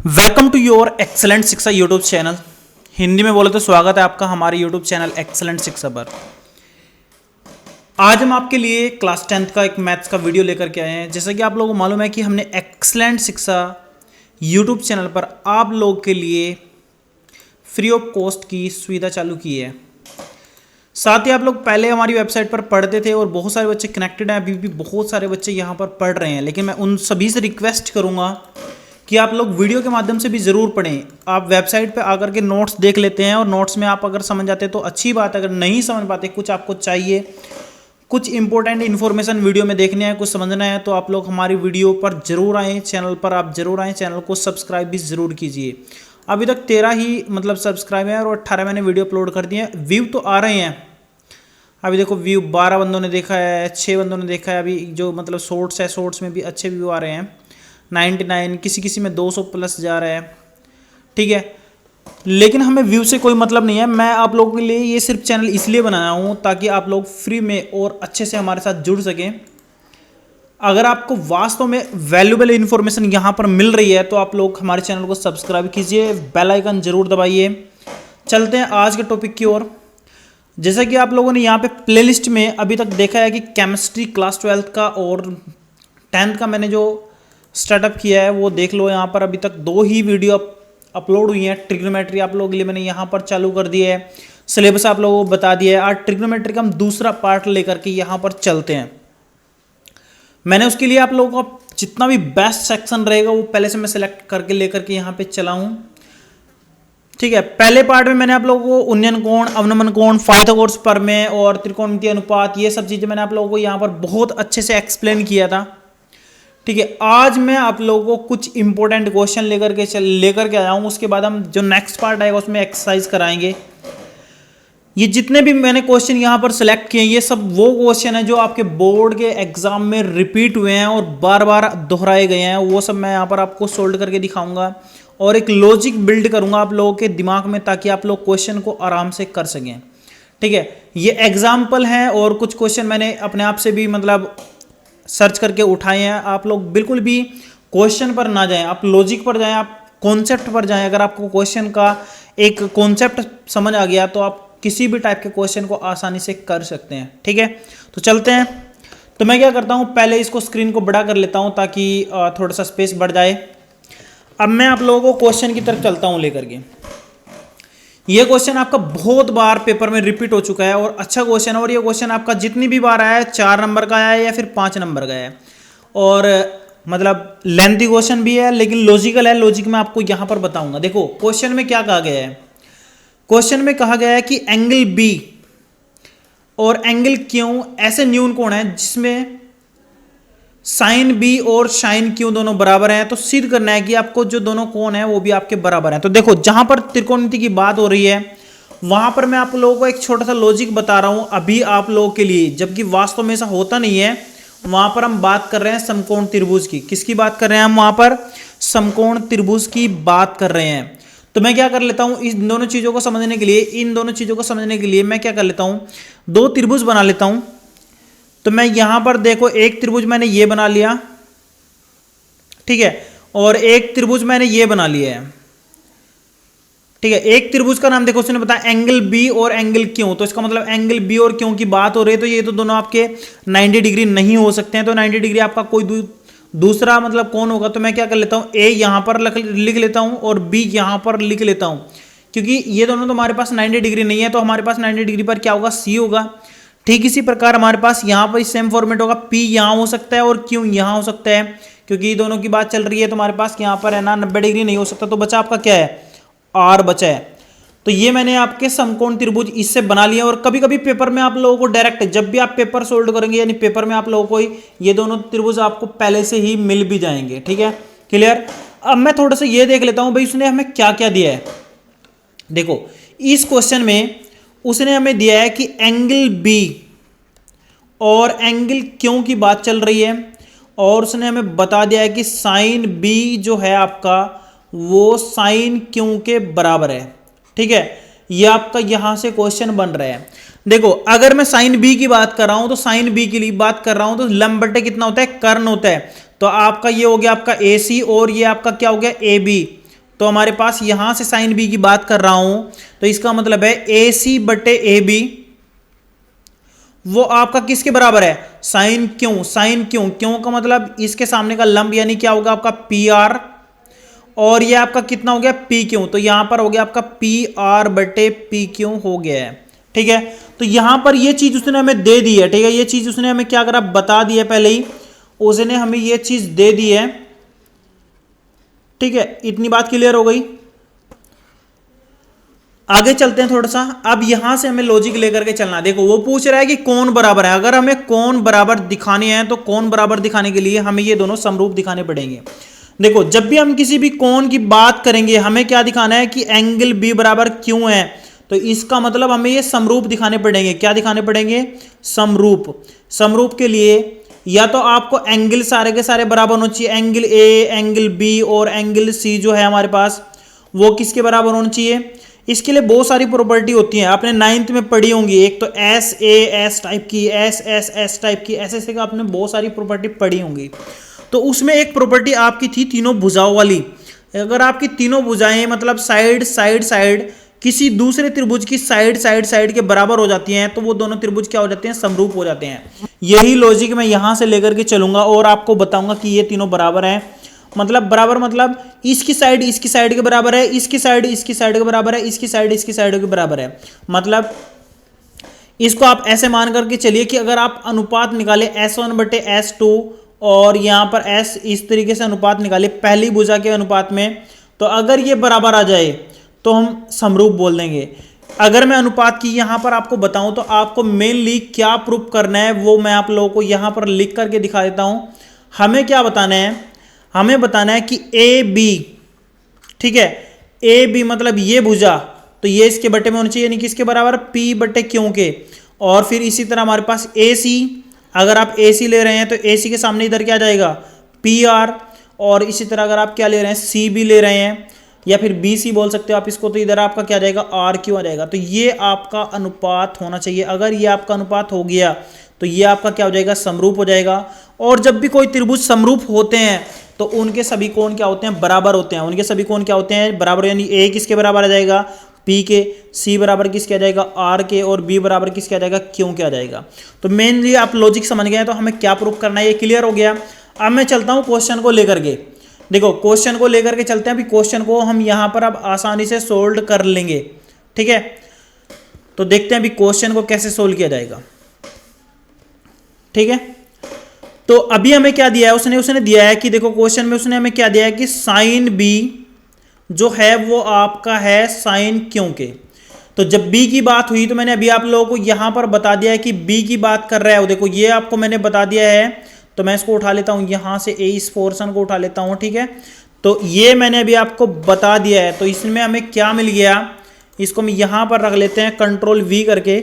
Welcome to your excellent शिक्षा YouTube channel. Hindi में बोले तो स्वागत है आपका हमारे यूट्यूब चैनल एक्सेलेंट शिक्षा पर। आज हम आपके लिए क्लास 10th का एक मैथ्स का वीडियो लेकर के आए हैं। जैसा कि आप लोगों को मालूम है कि हमने एक्सेलेंट शिक्षा यूट्यूब चैनल पर आप लोग के लिए फ्री ऑफ कॉस्ट की सुविधा चालू की है। साथ ही आप लोग पहले हमारी वेबसाइट पर पढ़ते थे और बहुत सारे बच्चे कनेक्टेड हैं, अभी भी बहुत सारे बच्चे यहाँ पर पढ़ रहे हैं। लेकिन मैं उन सभी से रिक्वेस्ट करूँगा कि आप लोग वीडियो के माध्यम से भी ज़रूर पढ़ें। आप वेबसाइट पे आकर के नोट्स देख लेते हैं और नोट्स में आप अगर समझ जाते तो अच्छी बात है, अगर नहीं समझ पाते, कुछ आपको चाहिए, कुछ इंपॉर्टेंट इन्फॉर्मेशन वीडियो में देखने है, कुछ समझना है, तो आप लोग हमारी वीडियो पर जरूर आएँ, चैनल पर आप जरूर आएँ, चैनल को सब्सक्राइब भी ज़रूर कीजिए। अभी तक 13 ही सब्सक्राइब है और 18 मैंने वीडियो अपलोड कर दिए हैं। व्यू तो आ रहे हैं, अभी देखो व्यू 12 बंदों ने देखा है, 6 बंदों ने देखा है। अभी जो शॉर्ट्स है, शॉर्ट्स में भी अच्छे व्यू आ रहे हैं, 99, किसी में 200 प्लस जा रहा है, ठीक है। लेकिन हमें व्यू से कोई मतलब नहीं है। मैं आप लोगों के लिए ये सिर्फ चैनल इसलिए बनाया हूँ ताकि आप लोग फ्री में और अच्छे से हमारे साथ जुड़ सकें। अगर आपको वास्तव में वैल्यूएबल इन्फॉर्मेशन यहाँ पर मिल रही है तो आप लोग हमारे चैनल को सब्सक्राइब कीजिए, बेल आइकन जरूर दबाइए। चलते हैं आज के टॉपिक की ओर। जैसा कि आप लोगों ने यहाँ पे प्लेलिस्ट में अभी तक देखा है कि केमिस्ट्री क्लास 12th का और 10th का मैंने जो स्टार्टअप किया है वो देख लो। यहाँ पर अभी तक 2 ही वीडियो अपलोड हुई हैं। ट्रिग्नोमेट्री आप लोगों के लिए मैंने यहाँ पर चालू कर दिया है, सिलेबस आप लोगों को बता दिया है। आज ट्रिग्नोमेट्री का हम दूसरा पार्ट लेकर के यहाँ पर चलते हैं। मैंने उसके लिए आप लोगों का जितना भी बेस्ट सेक्शन रहेगा वो पहले से मैं सेलेक्ट करके लेकर के यहाँ पे चला हूँ, ठीक है। पहले पार्ट में मैंने आप लोगों को उन्नयन कोण, अवनमन कोण, पाइथागोरस प्रमेय और त्रिकोणमितीय अनुपात, ये सब चीजें मैंने आप लोगों को यहाँ पर बहुत अच्छे से एक्सप्लेन किया था, ठीक है। आज मैं आप लोगों को कुछ इंपॉर्टेंट क्वेश्चन लेकर के आया हूँ। उसके बाद हम जो नेक्स्ट पार्ट आएगा उसमें एक्सरसाइज कराएंगे। ये जितने भी मैंने क्वेश्चन यहाँ पर सिलेक्ट किए ये सब वो क्वेश्चन है जो आपके बोर्ड के एग्जाम में रिपीट हुए हैं और बार बार दोहराए गए हैं। वो सब मैं यहाँ पर आपको सोल्व करके दिखाऊंगा और एक लॉजिक बिल्ड करूंगा आप लोगों के दिमाग में ताकि आप लोग क्वेश्चन को आराम से कर सकें, ठीक है। ये एग्जाम्पल हैं और कुछ क्वेश्चन मैंने अपने आप से भी सर्च करके उठाए हैं। आप लोग बिल्कुल भी क्वेश्चन पर ना जाएं, आप लॉजिक पर जाएं, आप कॉन्सेप्ट पर जाएं। अगर आपको क्वेश्चन का एक कॉन्सेप्ट समझ आ गया तो आप किसी भी टाइप के क्वेश्चन को आसानी से कर सकते हैं, ठीक है। तो चलते हैं। तो मैं क्या करता हूं, पहले इसको स्क्रीन को बड़ा कर लेता हूं ताकि थोड़ा सा स्पेस बढ़ जाए। अब मैं आप लोगों को क्वेश्चन की तरफ चलता हूं लेकर के। ये क्वेश्चन आपका बहुत बार पेपर में रिपीट हो चुका है और अच्छा क्वेश्चन है। और ये क्वेश्चन आपका जितनी भी बार आया है 4 नंबर का आया है या फिर 5 नंबर का है और लेंथी क्वेश्चन भी है लेकिन लॉजिकल है। लॉजिक में आपको यहां पर बताऊंगा। देखो क्वेश्चन में क्या कहा गया है। क्वेश्चन में कहा गया है कि एंगल बी और एंगल क्यू ऐसे न्यून कोण है जिसमें साइन बी और साइन क्यू दोनों बराबर हैं। तो सिद्ध करना है कि आपको जो दोनों कोण है वो भी आपके बराबर हैं। तो देखो जहां पर त्रिकोणमिति की बात हो रही है वहां पर मैं आप लोगों को एक छोटा सा लॉजिक बता रहा हूं अभी आप लोगों के लिए, जबकि वास्तव में ऐसा होता नहीं है। वहां पर हम बात कर रहे हैं समकोण त्रिभुज की। किसकी बात कर रहे हैं हम? वहां पर समकोण त्रिभुज की बात कर रहे हैं। तो मैं क्या कर लेता हूं, इन दोनों चीजों को समझने के लिए मैं क्या कर लेता हूं, 2 त्रिभुज बना लेता हूं। तो मैं यहां पर देखो एक त्रिभुज मैंने ये बना लिया, ठीक है, और एक त्रिभुज मैंने ये बना लिया है, ठीक है। एक त्रिभुज का नाम देखो उसने बताया एंगल बी और एंगल क्यू। तो इसका मतलब एंगल बी और क्यू की बात हो रही है तो ये तो दोनों आपके 90 डिग्री नहीं हो सकते हैं। तो 90 डिग्री आपका कोई दूसरा कौन होगा। तो मैं क्या कर लेता हूं, ए यहां पर लिख लेता हूं और बी यहां पर लिख लेता हूं, क्योंकि ये दोनों तो हमारे पास 90 डिग्री नहीं है। तो हमारे पास 90 डिग्री पर क्या होगा, सी होगा। ठीक इसी प्रकार हमारे पास यहाँ पर सेम फॉर्मेट होगा, P यहाँ हो सकता है और Q यहाँ हो सकता है, क्योंकि दोनों की बात चल रही है। तो हमारे पास यहाँ पर है ना 90 डिग्री नहीं हो सकता। तो बचा आपका क्या है, R बचा है। तो ये मैंने आपके समकोण त्रिभुज इससे बना लिया। और कभी कभी पेपर में आप लोगों को डायरेक्ट जब भी आप पेपर सोल्व करेंगे यानी पेपर में आप लोगों को ये दोनों त्रिभुज आपको पहले से ही मिल भी जाएंगे, ठीक है, क्लियर। अब मैं थोड़ा सा ये देख लेता हूँ भाई उसने हमें क्या क्या दिया है। देखो इस क्वेश्चन में उसने हमें दिया है कि एंगल बी और एंगल क्यू की बात चल रही है और उसने हमें बता दिया है कि साइन बी जो है आपका वो साइन क्यू के बराबर है, ठीक है। ये आपका यहां से क्वेश्चन बन रहा है। देखो अगर मैं साइन बी की बात कर रहा हूं तो साइन बी की लिए बात कर रहा हूं तो लंब बटे कितना होता है, कर्ण होता है। तो आपका ये हो गया आपका ए सी और ये आपका क्या हो गया ए बी। तो हमारे पास यहां से साइन बी की बात कर रहा हूं, तो इसका मतलब है ए सी बटे ए बी वो आपका किसके बराबर है, साइन क्यों, साइन क्यों, क्यों का मतलब इसके सामने का लंब यानी क्या होगा आपका पी आर, और ये आपका कितना हो गया पी क्यू, तो यहां पर हो गया आपका पी आर बटे पी क्यू हो गया है। ठीक है, तो यहां पर ये चीज उसने हमें दे दी है। ठीक है, ये चीज उसने हमें क्या करा, बता दिया पहले ही, उसने हमें ये चीज दे दी है। ठीक है, इतनी बात क्लियर हो गई। आगे चलते हैं थोड़ा सा। अब यहां से हमें लॉजिक लेकर के चलना। देखो वो पूछ रहा है कि कौन बराबर है, अगर हमें कौन बराबर दिखाने हैं तो कौन बराबर दिखाने के लिए हमें ये दोनों समरूप दिखाने पड़ेंगे। देखो जब भी हम किसी भी कोण की बात करेंगे हमें क्या दिखाना है कि एंगल बी बराबर क्यों है, तो इसका मतलब हमें ये समरूप दिखाने पड़ेंगे। क्या दिखाने पड़ेंगे, समरूप। समरूप के लिए या तो आपको एंगल सारे के सारे बराबर होने चाहिए, एंगल ए, एंगल बी और एंगल सी जो है हमारे पास वो किसके बराबर होने चाहिए। इसके लिए बहुत सारी प्रॉपर्टी होती हैं, आपने 9th में पढ़ी होंगी। एक तो एस ए एस टाइप की, एस एस एस टाइप की, ऐसे ऐसे का आपने बहुत सारी प्रॉपर्टी पढ़ी होंगी। तो उसमें एक प्रॉपर्टी आपकी थी तीनों भुजाओं वाली। अगर आपकी तीनों भुजाएं मतलब साइड साइड साइड किसी दूसरे त्रिभुज की साइड साइड साइड के बराबर हो जाती हैं तो वो दोनों त्रिभुज क्या हो जाते हैं, समरूप हो जाते हैं। यही लॉजिक मैं यहां से लेकर के चलूंगा और आपको बताऊंगा कि ये तीनों बराबर हैं। मतलब बराबर मतलब इसकी साइड के बराबर है, इसकी साइड के बराबर है, इसकी साइड के बराबर है। मतलब इसको आप ऐसे मान करके चलिए कि अगर आप अनुपात निकाले S1 बटे S2 और यहां पर S इस तरीके से अनुपात निकाले पहली भुजा के अनुपात में, तो अगर ये बराबर आ जाए तो हम समरूप बोल देंगे। अगर मैं अनुपात की यहां पर आपको बताऊं तो आपको मेनली क्या प्रूफ करना है वो मैं आप लोगों को यहां पर लिख करके दिखा देता हूं। हमें क्या बताना है, हमें बताना है कि ए बी, ठीक है, ए बी मतलब ये भुजा तो ये इसके बटे में होनी चाहिए, यानी कि इसके बराबर पी बटे क्यों के। और फिर इसी तरह हमारे पास ए सी, अगर आप ए सी ले रहे हैं तो ए सी के सामने इधर क्या जाएगा, पी आर। और इसी तरह अगर आप क्या ले रहे हैं, सी बी ले रहे हैं या फिर बी सी बोल सकते हो आप इसको, तो इधर आपका क्या जाएगा, आर क्यों आ जाएगा। तो ये आपका अनुपात होना चाहिए। अगर ये आपका अनुपात हो गया तो ये आपका क्या हो जाएगा, समरूप हो जाएगा। और जब भी कोई त्रिभुज समरूप होते हैं तो उनके सभी कोण क्या होते हैं, बराबर होते हैं। उनके सभी कोण क्या होते हैं, बराबर, यानी ए किसके बराबर आ जाएगा, पी के, सी बराबर किसके आ जाएगा, आर के, और बी बराबर किसके आ जाएगा, क्यों के आ जाएगा। तो मेनली आप लॉजिक समझ गए हैं, तो हमें क्या प्रूफ करना है ये क्लियर हो गया। अब मैं चलता हूं क्वेश्चन को लेकर के। देखो क्वेश्चन को लेकर के चलते हैं। अभी क्वेश्चन को हम यहां पर अब आसानी से सोल्व कर लेंगे। ठीक है, तो देखते हैं अभी क्वेश्चन को कैसे सोल्व किया जाएगा। ठीक है, तो अभी हमें क्या दिया है, उसने दिया है कि देखो क्वेश्चन में उसने हमें क्या दिया है कि साइन बी जो है वो आपका है साइन क्यों के। तो जब बी की बात हुई तो मैंने अभी आप लोगों को यहां पर बता दिया है कि बी की बात कर रहा है। देखो ये आपको मैंने बता दिया है, तो मैं इसको उठा लेता हूं यहां से, इस पोर्शन को उठा लेता हूं। ठीक है, तो ये मैंने अभी आपको बता दिया है। तो इसमें हमें क्या मिल गया, इसको हम यहां पर रख लेते हैं कंट्रोल वी करके।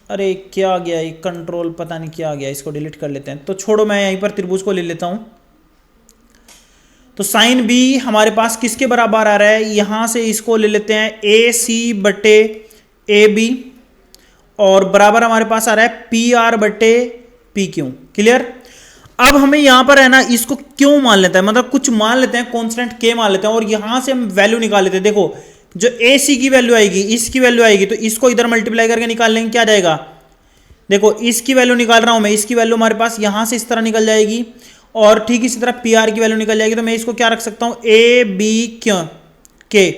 अरे क्या आ गया ये कंट्रोल, पता नहीं क्या आ गया, इसको डिलीट कर लेते हैं। तो छोड़ो, मैं यहीं पर त्रिभुज को ले लेता हूं। तो साइन बी हमारे पास किसके बराबर आ रहा है, यहां से इसको ले लेते हैं ए सी बटे ए बी, और बराबर हमारे पास आ रहा है पी आर बटे पी क्यू। क्लियर। अब हमें यहां पर है ना, इसको क्यों मान लेते हैं, मतलब कुछ मान लेते हैं, कांस्टेंट के मान लेते हैं, और यहां से हम वैल्यू निकाल लेते हैं। देखो जो ए सी की वैल्यू आएगी, इसकी वैल्यू आएगी, तो इसको इधर मल्टीप्लाई करके निकाल लेंगे, क्या जाएगा, देखो इसकी वैल्यू निकाल रहा हूं मैं, इसकी वैल्यू हमारे पास यहां से इस तरह निकल जाएगी, और ठीक इसी तरह पी आर की वैल्यू निकल जाएगी। तो मैं इसको क्या रख सकता हूं, ए बी क्यों के।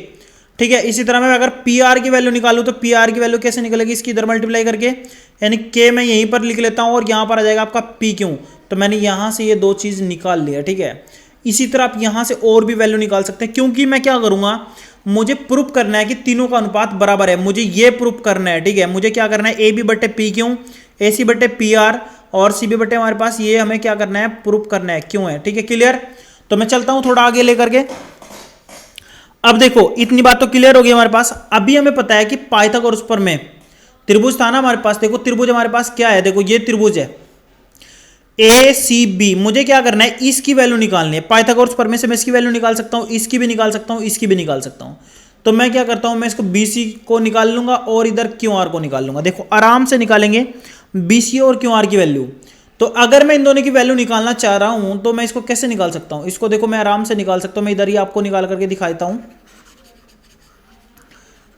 ठीक है, इसी तरह मैं अगर पी आर की वैल्यू निकालूं तो पी आर की वैल्यू कैसे निकलेगी, इसकी इधर मल्टीप्लाई करके, यानी के मैं यहीं पर लिख लेता हूं और यहां पर आ जाएगा आपका पी क्यों। तो मैंने यहां से ये दो चीज निकाल लिया। ठीक है, इसी तरह आप यहां से और भी वैल्यू निकाल सकते हैं, क्योंकि मैं क्या करूंगा, मुझे प्रूफ करना है कि तीनों का अनुपात बराबर है, मुझे ये प्रूफ करना है। ठीक है, मुझे क्या करना है, ए बी बटे पी क्यों, ए सी बटे पी आर, और सी बी बटे हमारे पास ये हमें क्या करना है, प्रूफ करना है क्यों है। ठीक है, क्लियर। तो मैं चलता हूं थोड़ा आगे लेकर के। अब देखो इतनी बात तो क्लियर हो गई हमारे पास। अभी हमें पता है कि पाइथागोरस पर में त्रिभुज था ना हमारे पास। देखो त्रिभुज हमारे पास क्या है, देखो ये त्रिभुज है ए सी बी। मुझे क्या करना है, इसकी वैल्यू निकालनी है। पाइथागोरस पर में से मैं इसकी वैल्यू निकाल सकता हूं, इसकी भी निकाल सकता हूं, इसकी भी निकाल सकता हूं। तो मैं क्या करता हूं, मैं इसको बीसी को निकाल लूंगा और इधर क्यू आर को निकाल लूंगा। देखो आराम से निकालेंगे बीसी और क्यू आर की वैल्यू। तो अगर मैं इन दोनों की वैल्यू निकालना चाह रहा हूं तो मैं इसको कैसे निकाल सकता हूं? इसको देखो मैं आराम से निकाल सकता हूं, मैं इधर ही आपको निकाल करके दिखाता हूं,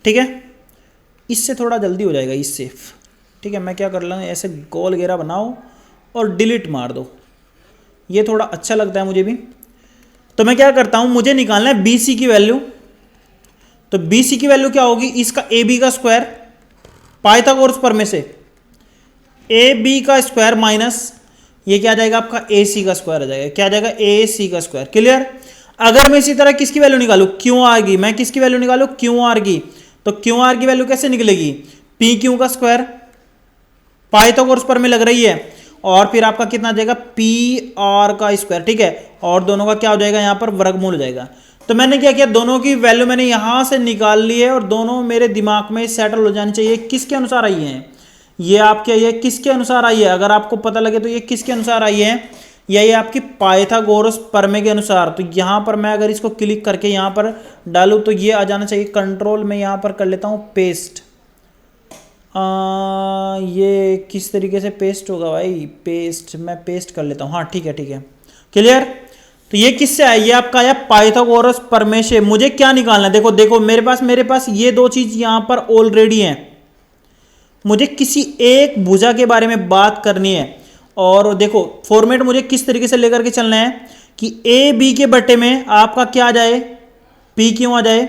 ठीक है। इससे थोड़ा जल्दी हो जाएगा इससे, ठीक है। मैं क्या कर लूँ, ऐसे गोल घेरा बनाओ और डिलीट मार दो, ये थोड़ा अच्छा लगता है मुझे भी। तो मैं क्या करता हूं, मुझे निकालना है बी सी की वैल्यू। तो बी सी की वैल्यू क्या होगी, इसका ए बी का स्क्वायर, पाइथागोरस प्रमेय से ए बी का स्क्वायर माइनस ये क्या आ जाएगा आपका ए सी का स्क्वायर आ जाएगा, क्या आ जाएगा ए सी का स्क्वायर। क्लियर। अगर मैं इसी तरह किसकी वैल्यू निकालू, क्यू आर की, मैं किसकी वैल्यू निकालू, क्यू आर की, तो क्यू आर की वैल्यू कैसे निकलेगी, पी क्यू का स्क्वायर, पाइथागोरस प्रमेय लग रही है, और फिर आपका कितना आ जाएगा पी आर का स्क्वायर, ठीक है। और दोनों का क्या हो जाएगा, यहां पर वर्गमूल हो जाएगा। तो मैंने क्या किया, दोनों की वैल्यू मैंने यहां से निकाल ली है और दोनों मेरे दिमाग में सेटल हो जानी चाहिए। किसके अनुसार आई है ये, आपके ये किसके अनुसार आई है, अगर आपको पता लगे तो ये किसके अनुसार आई है, ये आपकी पाइथागोरस प्रमेय के अनुसार। तो यहां पर मैं अगर इसको क्लिक करके यहां पर डालूं तो ये आ जाना चाहिए। कंट्रोल में यहां पर कर लेता हूं पेस्ट। ये किस तरीके से पेस्ट होगा भाई, पेस्ट, मैं पेस्ट कर लेता हूं, हाँ ठीक है ठीक है, क्लियर। तो ये किससे आया, ये आपका आया पाइथागोरस प्रमेय से। मुझे क्या निकालना है, देखो देखो मेरे पास ये दो चीज यहां पर ऑलरेडी हैं। मुझे किसी एक भुजा के बारे में बात करनी है, और देखो फॉर्मेट मुझे किस तरीके से लेकर के चलना है कि ए बी के बट्टे में आपका क्या आ जाए, पी क्यों आ जाए,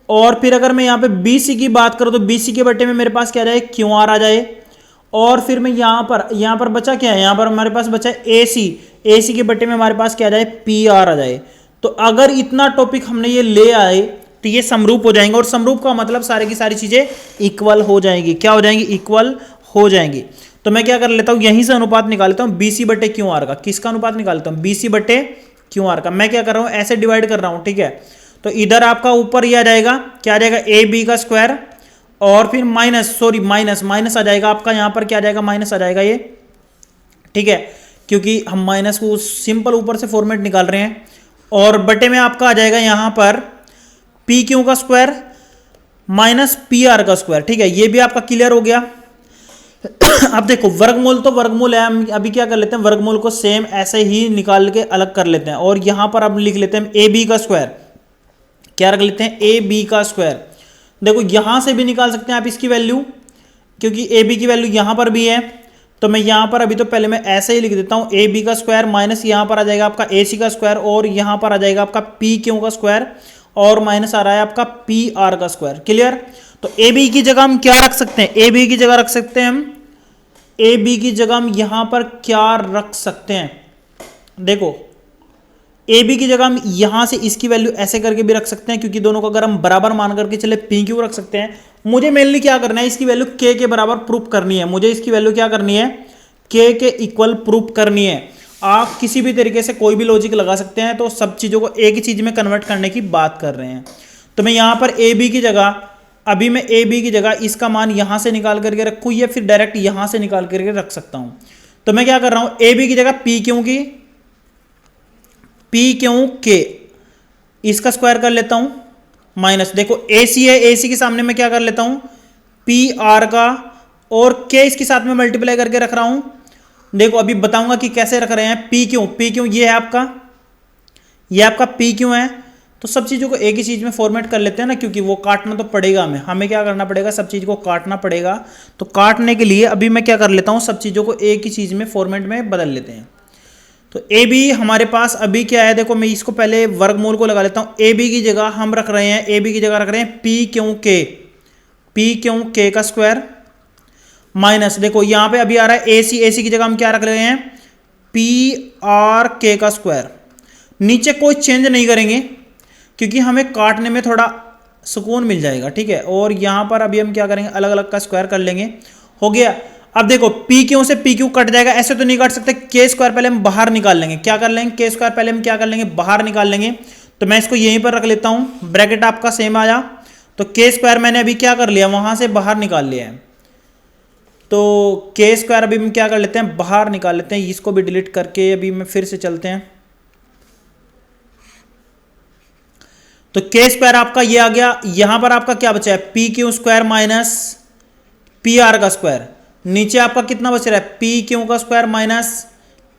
और फिर अगर मैं यहाँ पे बी सी की बात करूँ तो बी सी के बट्टे में मेरे पास क्या आ जाए, क्यू आर आ जाए, और फिर मैं यहाँ पर बचा क्या है, यहाँ पर हमारे पास बचा है ए सी के बट्टे में हमारे पास क्या आ जाए, पी आर आ जाए। तो अगर इतना टॉपिक हमने ये ले आए तो ये समरूप हो जाएंगे, और समरूप का मतलब सारी की सारी चीजें इक्वल हो जाएंगी, क्या हो जाएंगी, इक्वल हो जाएंगी। तो मैं क्या कर लेता हूं, यहीं से अनुपात निकाल लेता हूं, बीसी बटे क्यू आर का। किसका अनुपात निकालता हूं, बीसी बटे क्यू आर का। मैं क्या कर रहा हूं, ऐसे डिवाइड कर रहा हूं, ठीक है। तो इधर आपका ऊपर ये आ जाएगा, क्या आ जाएगा, ए बी का स्क्वायर, और फिर माइनस आ जाएगा आपका, यहां पर क्या आ जाएगा, माइनस आ जाएगा ये, ठीक है, क्योंकि हम माइनस को सिंपल ऊपर से फॉर्मेट निकाल रहे हैं। और बटे में आपका आ जाएगा यहां पर पी क्यू का स्क्वायर माइनस पी आर का स्क्वायर, ठीक है। ये भी आपका क्लियर हो गया। अब देखो वर्गमूल तो वर्गमूल है, हम अभी क्या कर लेते हैं, वर्गमूल को सेम ऐसे ही निकाल के अलग कर लेते हैं, और यहां पर अब लिख लेते हैं ए बी का स्क्वायर, क्या रख लेते हैं, ए बी का स्क्वायर। देखो यहां से भी निकाल सकते हैं आप इसकी वैल्यू, क्योंकि ए बी की वैल्यू यहां पर भी है। तो मैं यहां पर अभी तो पहले मैं ऐसे ही लिख देता हूं, ए बी का स्क्वायर माइनस यहां पर आ जाएगा आपका ए सी का स्क्वायर, और यहां पर आ जाएगा आपका पी क्यू का स्क्वायर, और माइनस आ रहा है आपका पी आर का स्क्वायर। क्लियर। तो ए बी की जगह हम क्या रख सकते हैं, ए बी की जगह रख सकते हैं हम, ए बी की जगह हम यहां पर क्या रख सकते हैं, देखो ए बी की जगह हम यहां से इसकी वैल्यू ऐसे करके भी रख सकते हैं, क्योंकि दोनों को अगर हम बराबर मान करके चले पी क्यू रख सकते हैं। मुझे मेनली क्या करना है, इसकी वैल्यू के बराबर प्रूफ करनी है, मुझे इसकी वैल्यू क्या करनी है, के इक्वल प्रूफ करनी है। आप किसी भी तरीके से कोई भी लॉजिक लगा सकते हैं, तो सब चीजों को एक ही चीज में कन्वर्ट करने की बात कर रहे हैं। तो मैं यहां पर ए बी की जगह, अभी मैं ए बी की जगह इसका मान यहां से निकाल करके रखूं, या फिर डायरेक्ट यहां से निकाल करके रख सकता हूं। तो मैं क्या कर रहा हूं, ए बी की जगह पी क्यों की, पी क्यों के, इसका स्क्वायर कर लेता हूं, माइनस देखो ए सी है, ए सी के सामने मैं क्या कर लेता हूं, पी आर का, और के इसके साथ में मल्टीप्लाई करके रख रहा हूं। देखो अभी बताऊंगा कि कैसे रख रहे हैं, पी क्यों ये है आपका, ये आपका पी क्यों है। तो सब चीज़ों को एक ही चीज़ में फॉर्मेट कर लेते हैं ना, क्योंकि वो काटना तो पड़ेगा, हमें क्या करना पड़ेगा, सब चीज़ को काटना पड़ेगा। तो काटने के लिए अभी मैं क्या कर लेता हूं, सब चीज़ों को एक ही चीज़ में फॉर्मेट में बदल लेते हैं। तो ए बी हमारे पास अभी क्या है, देखो मैं इसको पहले वर्गमूल को लगा लेता हूं। ए बी की जगह हम रख रहे हैं, ए बी की जगह रख रहे हैं पी क्यों के का स्क्वायर, माइनस देखो यहां पे अभी आ रहा है ए सी की जगह हम क्या रख रहे हैं, पी आर के का स्क्वायर। नीचे कोई चेंज नहीं करेंगे, क्योंकि हमें काटने में थोड़ा सुकून मिल जाएगा, ठीक है। और यहां पर अभी हम क्या करेंगे, अलग अलग का स्क्वायर कर लेंगे, हो गया। अब देखो पी क्यू से पी क्यू कट जाएगा, ऐसे तो नहीं काट सकते, के स्क्वायर पहले हम बाहर निकाल लेंगे, क्या कर लेंगे, के स्क्वायर पहले हम क्या कर लेंगे, बाहर निकाल लेंगे। तो मैं इसको यहीं पर रख लेता हूं, ब्रैकेट आपका सेम आया, तो के स्क्वायर मैंने अभी क्या कर लिया, वहां से बाहर निकाल लिया है। तो के स्क्वायर अभी हम क्या कर लेते हैं, बाहर निकाल लेते हैं, इसको भी डिलीट करके अभी मैं फिर से चलते हैं। तो के स्क्वायर आपका ये आ गया, यहां पर आपका क्या बचा है, P Q square minus P R का स्क्वायर। नीचे आपका कितना बच रहा है, पी क्यू का स्क्वायर माइनस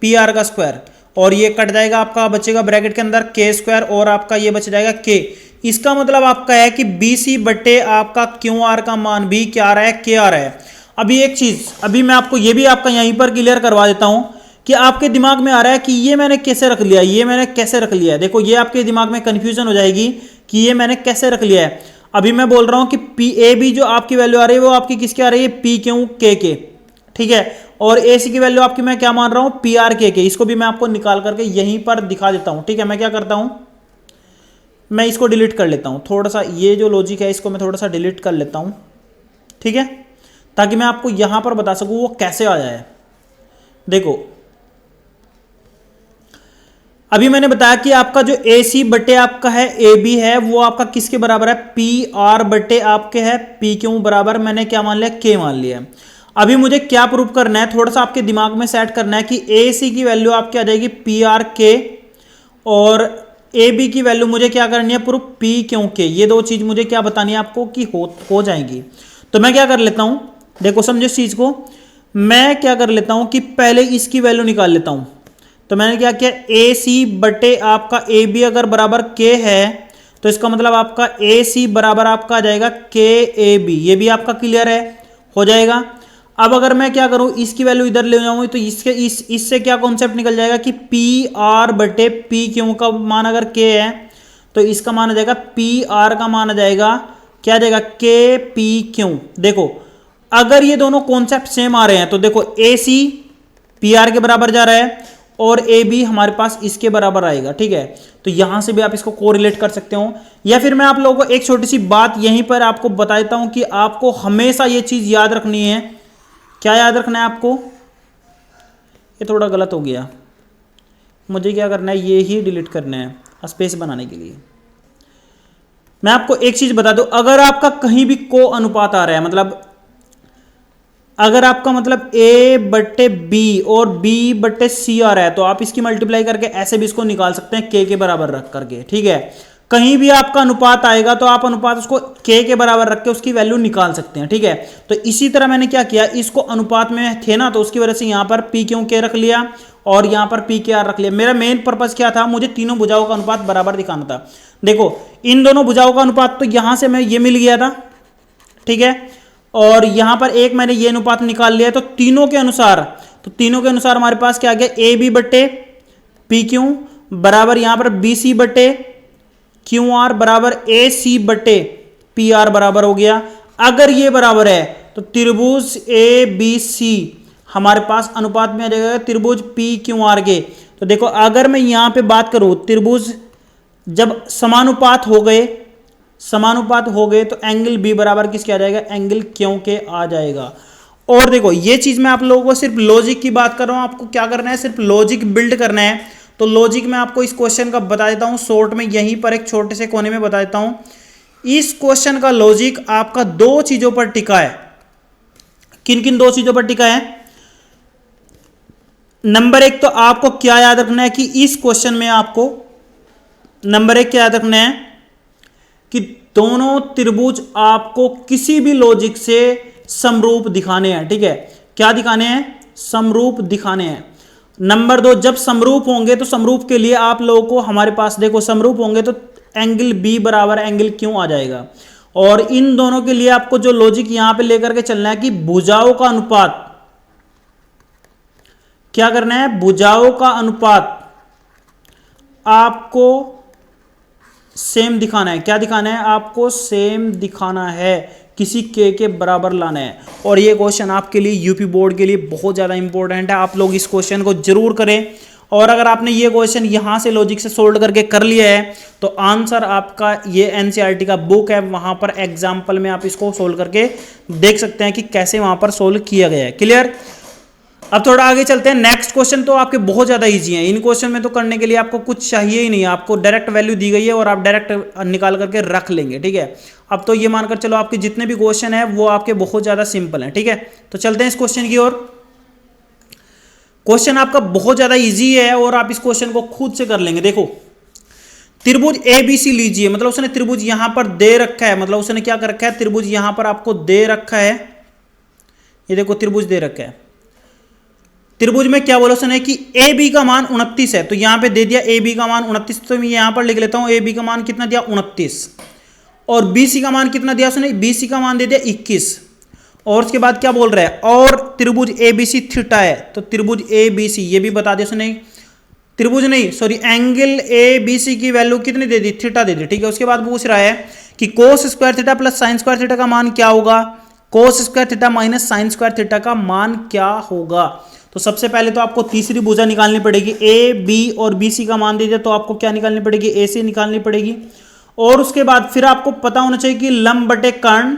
पी आर का स्क्वायर, और ये कट जाएगा, आपका बचेगा ब्रैकेट के अंदर के स्क्वायर, और आपका ये बच जाएगा के। इसका मतलब आपका है कि बी सी बटे आपका क्यू आर का मान भी क्या आ रहा है, के आ रहा है। अभी एक चीज, अभी मैं आपको ये भी आपका यहीं पर क्लियर करवा देता हूं कि आपके दिमाग में आ रहा है कि ये मैंने कैसे रख लिया, ये मैंने कैसे रख लिया है। देखो ये आपके दिमाग में कंफ्यूजन हो जाएगी कि ये मैंने कैसे रख लिया है। अभी मैं बोल रहा हूं कि पी ए बी जो आपकी वैल्यू आ रही है वो आपकी किसकी आ रही है, पी क्यू के, ठीक है। और ए सी की वैल्यू आपकी मैं क्या मान रहा हूं, पी आर के। इसको भी मैं आपको निकाल करके यहीं पर दिखा देता हूं, ठीक है। मैं क्या करता हूं, मैं इसको डिलीट कर लेता हूं, थोड़ा सा ये जो लॉजिक है इसको मैं थोड़ा सा डिलीट कर लेता हूं, ठीक है, ताकि मैं आपको यहां पर बता सकूं वो कैसे आया है। देखो अभी मैंने बताया कि आपका जो ए सी बटे आपका है ए बी है वो आपका किसके बराबर है, पी आर बटे आपके है पी क्यू बराबर मैंने क्या मान लिया, के मान लिया। अभी मुझे क्या प्रूव करना है, थोड़ा सा आपके दिमाग में सेट करना है कि ए सी की वैल्यू आपकी आ जाएगी पी आर के, और ए बी की वैल्यू मुझे क्या करनी है, प्रूफ पी क्यू के। ये दो चीज मुझे क्या बतानी है आपको कि हो जाएंगी। तो मैं क्या कर लेता हूं, देखो समझो इस चीज को, मैं क्या कर लेता हूं कि पहले इसकी वैल्यू निकाल लेता हूं। तो मैंने क्या किया, ए सी बटे आपका ए बी अगर बराबर के है तो इसका मतलब आपका ए सी बराबर आपका आ जाएगा के ए बी। ये भी आपका क्लियर है, हो जाएगा। अब अगर मैं क्या करूं, इसकी वैल्यू इधर ले जाऊं तो इससे क्या कॉन्सेप्ट निकल जाएगा कि पी आर बटे पी क्यू का मान अगर के है तो इसका मान आ जाएगा पी आर का मान आ जाएगा क्या आ जाएगा, के पी क्यू। देखो अगर ये दोनों कॉन्सेप्ट सेम आ रहे हैं तो देखो ए सी पी आर के बराबर जा रहा है और ए बी हमारे पास इसके बराबर आएगा, ठीक है। तो यहां से भी आप इसको कोरिलेट कर सकते हो, या फिर मैं आप लोगों को एक छोटी सी बात यहीं पर आपको बता देता हूं कि आपको हमेशा ये चीज याद रखनी है। क्या याद रखना है आपको, ये थोड़ा गलत हो गया, मुझे क्या करना है, ये ही डिलीट करना है स्पेस बनाने के लिए। मैं आपको एक चीज बता दूं, अगर आपका कहीं भी को अनुपात आ रहा है, मतलब अगर आपका मतलब a बट्टे बी और b बट्टे सी आ रहा है तो आप इसकी मल्टीप्लाई करके ऐसे भी इसको निकाल सकते हैं k के बराबर रख करके, ठीक है। कहीं भी आपका अनुपात आएगा तो आप अनुपात उसको k के बराबर रख के उसकी वैल्यू निकाल सकते हैं, ठीक है। तो इसी तरह मैंने क्या किया, इसको अनुपात में थे ना तो उसकी वजह से यहां पर p क्यों k रख लिया और यहां पर p के r रख लिया। मेरा मेन पर्पज क्या था, मुझे तीनों भुजाओं का अनुपात बराबर दिखाना था। देखो इन दोनों भुजाओं का अनुपात तो यहां से मैं ये मिल गया था, ठीक है, और यहां पर एक मैंने ये अनुपात निकाल लिया। तो तीनों के अनुसार हमारे पास क्या आ गया, ए बी बट्टे पी क्यू बराबर यहां पर बी सी बट्टे क्यू आर बराबर ए सी बट्टे पी आर बराबर हो गया। अगर ये बराबर है तो त्रिभुज ए बी सी हमारे पास अनुपात में आ जाएगा त्रिभुज पी क्यू आर के। तो देखो अगर मैं यहां पे बात करूं, त्रिभुज जब समानुपात हो गए तो एंगल बी बराबर किसके आ जाएगा, एंगल क्यू के आ जाएगा। और देखो ये चीज मैं आप लोगों को सिर्फ लॉजिक की बात कर रहा हूं, आपको क्या करना है, सिर्फ लॉजिक बिल्ड करना है। तो लॉजिक मैं आपको इस क्वेश्चन का बता देता हूं शॉर्ट में, यहीं पर एक छोटे से कोने में बता देता हूं। इस क्वेश्चन का लॉजिक आपका दो चीजों पर टिका है। किन किन दो चीजों पर टिका है, नंबर एक तो आपको क्या याद रखना है कि इस क्वेश्चन में आपको नंबर एक क्या याद रखना है कि दोनों त्रिभुज आपको किसी भी लॉजिक से समरूप दिखाने हैं, ठीक है। क्या दिखाने हैं, समरूप दिखाने हैं। नंबर दो, जब समरूप होंगे तो समरूप के लिए आप लोगों को हमारे पास देखो समरूप होंगे तो एंगल बी बराबर एंगल क्यू आ जाएगा। और इन दोनों के लिए आपको जो लॉजिक यहां पे लेकर के चलना है कि भुजाओं का अनुपात क्या करना है, भुजाओं का अनुपात आपको सेम दिखाना है। क्या दिखाना है, आपको सेम दिखाना है, किसी के बराबर लाना है। और ये क्वेश्चन आपके लिए यूपी बोर्ड के लिए बहुत ज़्यादा इंपॉर्टेंट है, आप लोग इस क्वेश्चन को जरूर करें। और अगर आपने ये क्वेश्चन यहाँ से लॉजिक से सोल्व करके कर लिया है तो आंसर आपका ये एनसीईआरटी का बुक है, वहाँ पर एग्जाम्पल में आप इसको सोल्व करके देख सकते हैं कि कैसे वहाँ पर सोल्व किया गया है। क्लियर। अब थोड़ा आगे चलते हैं। नेक्स्ट क्वेश्चन तो आपके बहुत ज़्यादा इजी हैं, इन क्वेश्चन में तो करने के लिए आपको कुछ चाहिए ही नहीं, आपको डायरेक्ट वैल्यू दी गई है और आप डायरेक्ट निकाल करके रख लेंगे, ठीक है। अब तो ये मानकर चलो आपके जितने भी क्वेश्चन है वो आपके बहुत ज़्यादा सिंपल हैं, ठीक है। तो चलते हैं इस क्वेश्चन की ओर। क्वेश्चन आपका बहुत ज़्यादा ईजी है और आप इस क्वेश्चन को खुद से कर लेंगे। देखो त्रिभुज ए बी सी लीजिए, मतलब उसने त्रिभुज यहां पर दे रखा है, मतलब उसने क्या कर रखा है, त्रिभुज यहां पर आपको दे रखा है, ये देखो त्रिभुज दे रखा है, त्रिभुज में क्या बोला उसने कि ए बी का मान 29 है, तो यहाँ पे दे दिया ए बी का मान 29, तो मैं यहाँ पर लिख लेता हूँ ए बी का मान कितना दिया 29, और बी सी का मान कितना दिया उसने, बी सी का मान दे दिया 21, और उसके बाद क्या बोल रहा है, और त्रिभुज ए बी सी थीटा है, तो त्रिभुज ए बी सी ये भी बता दिया उसने, त्रिभुज नहीं sorry angle A B C की वैल्यू कितनी दे दी, थीटा दे दी, ठीक है। उसके बाद पूछ रहा है कि कोस square theta plus sign square theta का मान क्या होगा, कोस square theta minus sine square theta का मान क्या होगा। तो सबसे पहले तो आपको तीसरी भुजा निकालनी पड़ेगी, ए बी और बी सी का मान दे दिया, तो आपको क्या निकालनी पड़ेगी, ए सी निकालनी पड़ेगी, और उसके बाद फिर आपको पता होना चाहिए कि लंब बटे कर्ण,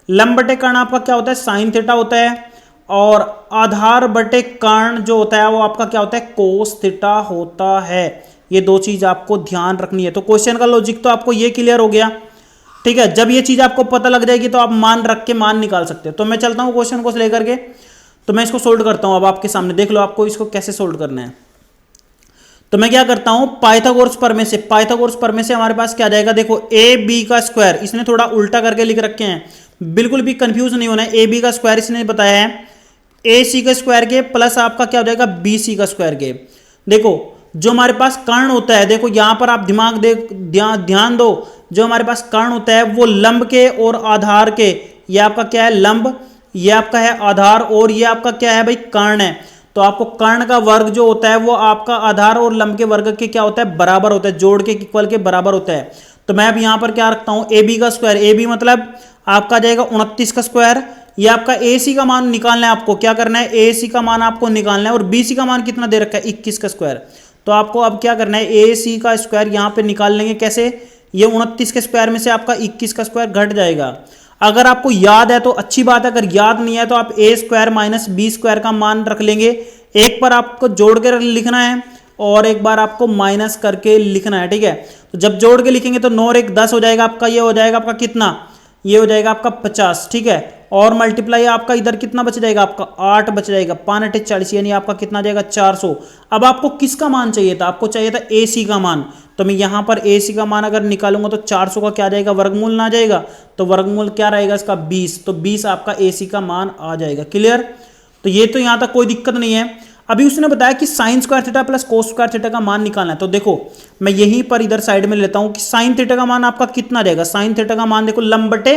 लंब बटे कर्ण आपका क्या होता है, साइन थीटा होता है, और आधार बटे कर्ण जो होता है वो आपका क्या होता है, कोस थीटा होता है। ये दो चीज आपको ध्यान रखनी है। तो क्वेश्चन का लॉजिक तो आपको ये क्लियर हो गया, ठीक है। जब ये चीज आपको पता लग जाएगी तो आप मान रख के मान निकाल सकते हो। तो मैं चलता हूं क्वेश्चन को लेकर के, तो मैं इसको सोल्व करता हूं। अब आपके सामने देख लो आपको इसको कैसे सोल्व करना है। तो मैं क्या करता हूं, पाइथागोरस प्रमेय से, पाइथागोरस प्रमेय से हमारे पास क्या आ जाएगा, देखो ए बी का स्क्वायर, इसने थोड़ा उल्टा करके लिख रखे हैं, बिल्कुल भी कंफ्यूज नहीं होना है। ए बी का स्क्वायर इसने बताया है ए सी का स्क्वायर के प्लस आपका क्या हो जाएगा बी सी का स्क्वायर के। देखो जो हमारे पास कर्ण होता है, देखो यहां पर आप दिमाग दे ध्यान दो, जो हमारे पास कर्ण होता है वो लंब के और आधार के, ये आपका क्या है लंब, ये आपका है आधार, और ये आपका क्या है भाई कर्ण है। तो आपको कर्ण का वर्ग जो होता है वो आपका आधार और लंब के वर्ग के क्या होता है, बराबर होता है, जोड़ के इक्वल के बराबर होता है। तो मैं अब यहां पर क्या रखता हूं, ए बी का स्क्वायर, ए बी मतलब आपका जाएगा 29 का स्क्वायर, ये आपका ए सी का मान निकालना है, आपको क्या करना है, ए सी का मान आपको निकालना है, और बी सी का मान कितना दे रखा है 21 का स्क्वायर। तो आपको अब क्या करना है, ए सी का स्क्वायर यहां पे निकाल लेंगे, कैसे, ये 29 के स्क्वायर में से आपका 21 का स्क्वायर घट जाएगा। अगर आपको याद है तो अच्छी बात है, अगर याद नहीं है तो आप ए स्क्वायर माइनस बी स्क्वायर का मान रख लेंगे, एक बार आपको जोड़ के लिखना है और एक बार आपको माइनस करके लिखना है, ठीक है। तो जब जोड़ के लिखेंगे तो 9 और 1 10 हो जाएगा आपका, ये हो जाएगा आपका कितना, ये हो जाएगा आपका 50, ठीक है। और मल्टीप्लाई आपका इधर कितना बच जाएगा, आपका 8 बच जाएगा, 5 8 40, यानी आपका कितना जाएगा 400। अब आपको किसका मान चाहिए था, आपको चाहिए था ए सी का मान, तो मैं यहां पर ए सी का मान अगर निकालूंगा तो 400 का क्या आ जाएगा, वर्गमूल ना जाएगा, तो वर्गमूल क्या रहेगा इसका 20, तो 20 आपका ए सी का मान आ जाएगा। क्लियर, तो ये तो यहां तक कोई दिक्कत नहीं है। अभी उसने बताया कि sign square theta plus cos square theta का मान निकालना है, तो देखो मैं यहीं पर इधर साइड में लेता हूं कि साइन थीटा का मान आपका कितना जाएगा, साइन थीटा का मान देखो लंब बटे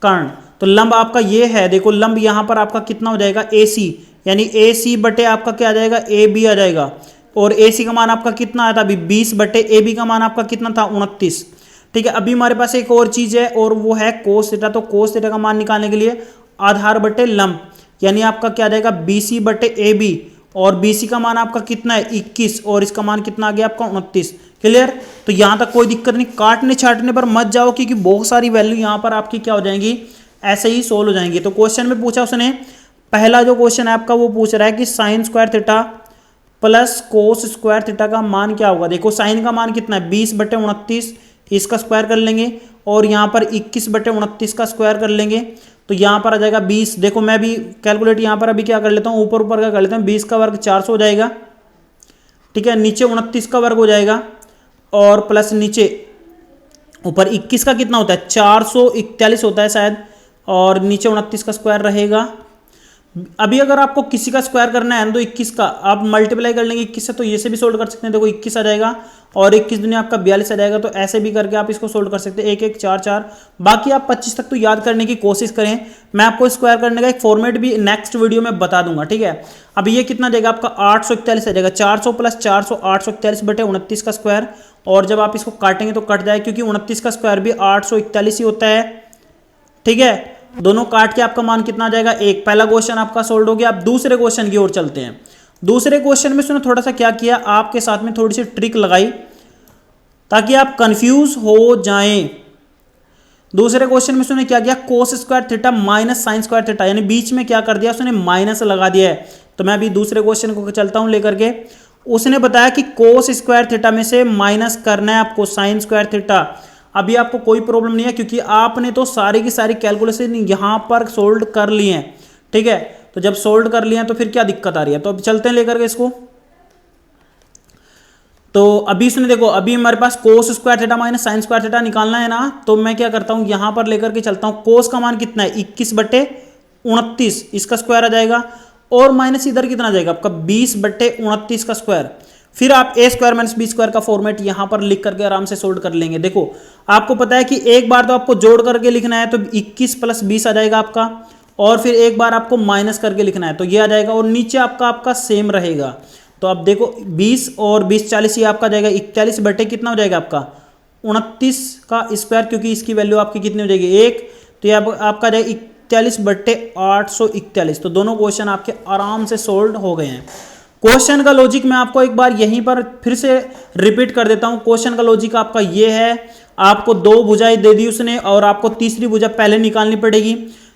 कर्ण, तो लंब आपका ये है, देखो लंब यहां पर आपका कितना हो जाएगा ए सी, यानी ए सी बटे आपका क्या आ जाएगा ए बी आ जाएगा, और ए सी का मान आपका कितना आया था अभी 20 बटे ए बी का मान आपका कितना था 29, ठीक है। अभी हमारे पास एक और चीज है और वो है कोस थीटा, तो कोस थीटा का मान निकालने के लिए आधार बटे लंब, यानी आपका क्या आ जाएगा बी सी बटे ए बी, और बी सी का मान आपका कितना है 21, और इसका मान कितना आ गया आपका 29। क्लियर, तो यहां तक कोई दिक्कत नहीं, काटने छाटने पर मत जाओ क्योंकि बहुत सारी वैल्यू यहां पर आपकी क्या हो जाएंगी, ऐसे ही सोल्व हो जाएंगी। तो क्वेश्चन में पूछा उसने, पहला जो क्वेश्चन है आपका वो पूछ रहा है कि sign square theta plus cos square theta का मान क्या होगा। देखो साइन का मान कितना है 20 बटे 29, इसका स्क्वायर कर लेंगे, और यहाँ पर 21 बटे 29 का स्क्वायर कर लेंगे, तो यहाँ पर आ जाएगा 20। देखो मैं भी कैलकुलेट यहाँ पर अभी क्या कर लेता हूँ, ऊपर ऊपर का कर लेता हूँ, 20 का वर्ग 400 हो जाएगा, ठीक है, नीचे 29 का वर्ग हो जाएगा, और प्लस नीचे ऊपर 21 का कितना होता है 441 होता है शायद, और नीचे 29 का स्क्वायर रहेगा। अभी अगर आपको किसी का स्क्वायर करना है तो 21 का आप मल्टीप्लाई कर लेंगे 21 से, तो ये से भी सोल्व कर सकते हैं। देखो 21 आ जाएगा और 21 दुनिया आपका 42 आ जाएगा, तो ऐसे भी करके आप इसको सोल्व कर सकते हैं, 1 1 4 4। बाकी आप 25 तक तो याद करने की कोशिश करें, मैं आपको स्क्वायर करने का एक फॉर्मेट भी नेक्स्ट वीडियो में बता दूंगा, ठीक है। अब ये कितना देगा आपका 841 आ जाएगा, 400 प्लस 400 841 बटे 29 का स्क्वायर, और जब आप इसको काटेंगे तो कट जाए क्योंकि 29 का स्क्वायर भी 841 ही होता है, ठीक है। दोनों काट के आपका मान कितना आ जाएगा 1। पहला क्वेश्चन आपका सोल्व हो गया। अब दूसरे क्वेश्चन की ओर चलते हैं। दूसरे क्वेश्चन में उसने थोड़ा सा क्या किया, आपके साथ में थोड़ी सी ट्रिक लगाई ताकि आप कंफ्यूज हो जाएं। दूसरे क्वेश्चन में उसने क्या किया, कोस square theta minus sine square theta, यानी बीच में क्या कर दिया उसने माइनस लगा दिया है। तो मैं अभी दूसरे क्वेश्चन को चलता हूं लेकर के। उसने बताया कि कोस स्क्वायर थीटा में से माइनस करना है आपको साइन स्क्वायर थीटा। अभी आपको कोई प्रॉब्लम नहीं है क्योंकि आपने तो सारी की सारी कैलकुलेशन यहां पर सोल्व कर लिए हैं, ठीक है। तो जब सोल्व कर लिए हैं तो फिर क्या दिक्कत आ रही है, तो अब चलते हैं लेकर के इसको। तो अभी इसने देखो, अभी हमारे पास cos square theta minus sine square theta निकालना है ना, तो मैं क्या करता हूं यहां पर लेकर के चलता हूं। कोस का मान कितना है 21 बटे 29 इसका स्क्वायर आ जाएगा, और माइनस इधर कितना आ जाएगा आपका 20/29 का स्क्वायर। फिर आप a square minus b square का फॉर्मेट यहां पर लिख करके आराम से सोल्व कर लेंगे। देखो आपको पता है कि एक बार तो आपको जोड़ करके लिखना है, तो 21 + 20 आ जाएगा आपका, और फिर एक बार आपको माइनस करके लिखना है तो ये आ जाएगा, और नीचे आपका सेम रहेगा। तो आप देखो 20 और 20 40, ये आपका जाएगा 41 बटे कितना हो जाएगा आपका 29 का स्क्वायर, क्योंकि इसकी वैल्यू आपकी कितनी हो जाएगी 1, तो ये आपका जाएगा 41/841। तो दोनों क्वेश्चन आपके आराम से सोल्व हो गए हैं। क्वेश्चन का लॉजिक मैं आपको एक बार यहीं पर फिर से रिपीट कर देता हूं। क्वेश्चन का लॉजिक आपका ये है, आपको 2 भुजाएं दे दी उसने और आपको तीसरी भुजा पहले निकालनी पड़ेगी।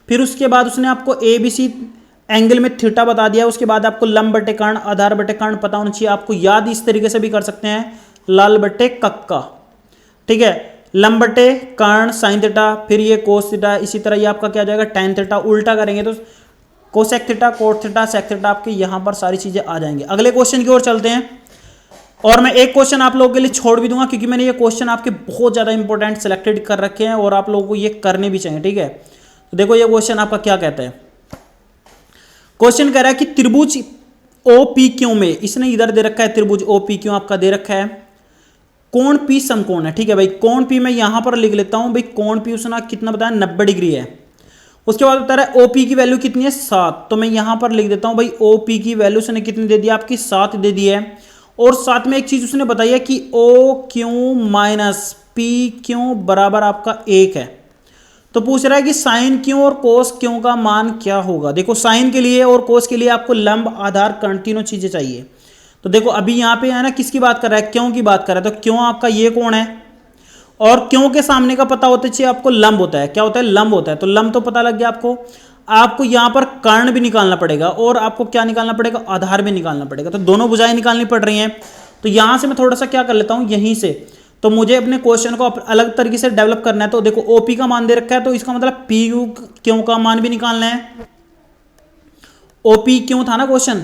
फिर उसके बाद उसने आपको ABC एंगल में थीटा बता दिया, उसके बाद आपको लंब बटे कर्ण आधार बटे कर्ण पता होना चाहिए। आपको याद इस तरीके से भी कर सकते हैं, लाल बटे कक्का, ठीक है, लंब बटे कर्ण साइन थीटा, फिर ये कोस थीटा, इसी तरह ये आपका क्या जाएगा टैन थीटा। उल्टा करेंगे तो cosec theta, cot theta, sec theta, आपके यहां पर सारी चीजें आ जाएंगी। अगले क्वेश्चन की ओर चलते हैं, और मैं एक क्वेश्चन आप लोगों के लिए छोड़ भी दूंगा, क्योंकि मैंने ये क्वेश्चन आपके बहुत ज्यादा इंपॉर्टेंट सेलेक्टेड कर रखे हैं और आप लोगों को ये करने भी चाहिए, ठीक है। तो देखो ये क्वेश्चन आपका क्या कहता है। क्वेश्चन कह रहा है कि त्रिभुज OPQ में, इसने इधर दे रखा है त्रिभुज OPQ आपका दे रखा है, कोण P समकोण है, ठीक है भाई। कोण P मैं यहां पर लिख लेता हूं भाई, कोण P उसने कितना बताया 90 डिग्री है। उसके बाद बता रहा है OP की वैल्यू कितनी है 7, तो मैं यहां पर लिख देता हूं भाई OP की वैल्यू उसने कितनी दे दी आपकी 7 दे दी है। और साथ में एक चीज उसने बताई है कि OQ माइनस PQ बराबर आपका 1 है। तो पूछ रहा है कि साइन क्यों और कोस क्यों का मान क्या होगा। देखो साइन के लिए और कोस के लिए आपको लंब आधार कर्ण तीनों चीजें चाहिए। तो देखो अभी यहां पे है ना, किसकी बात कर रहा है, क्यों की बात कर रहा है। तो क्यों आपका ये कोण है, और क्यों के सामने का पता होता चाहिए आपको लंब होता है, क्या होता है लंब होता है। तो लंब तो पता लग गया आपको। आपको यहां पर कर्ण भी निकालना पड़ेगा, और आपको क्या निकालना पड़ेगा आधार भी निकालना पड़ेगा। तो दोनों भुजाएं निकालनी पड़ रही हैं। तो यहां से मैं थोड़ा सा क्या कर लेता हूं यहीं से, तो मुझे अपने क्वेश्चन को अलग तरीके से डेवलप करना है। तो देखो OP का मान दे रखा है, तो इसका मतलब PQ क्यों का मान भी निकालना है। OP क्यों था ना क्वेश्चन,